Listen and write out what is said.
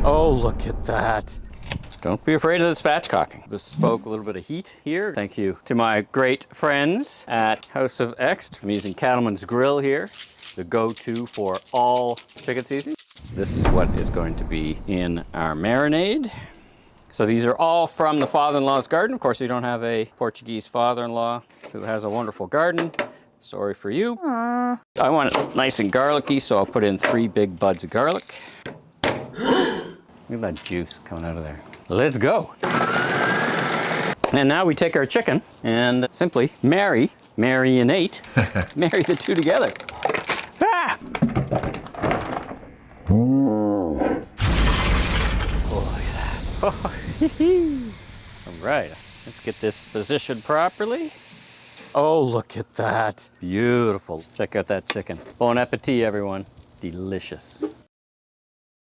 Oh, look at that. Don't be afraid of the spatchcocking. Bespoke a little bit of heat here. Thank you to my great friends at House of X. I'm using Cattleman's Grill here, the go-to for all chicken seasonings. This is what is going to be in our marinade. So these are all from the father-in-law's garden. Of course, we don't have a Portuguese father-in-law who has a wonderful garden. Sorry for you. Aww. I want it nice and garlicky, so I'll put in 3 big buds of garlic. Look at that juice coming out of there. Let's go. And now we take our chicken and simply marinate, marry the two together. Ah! Oh, look at that. Oh, all right, let's get this positioned properly. Oh, look at that. Beautiful. Check out that chicken. Bon appetit, everyone. Delicious.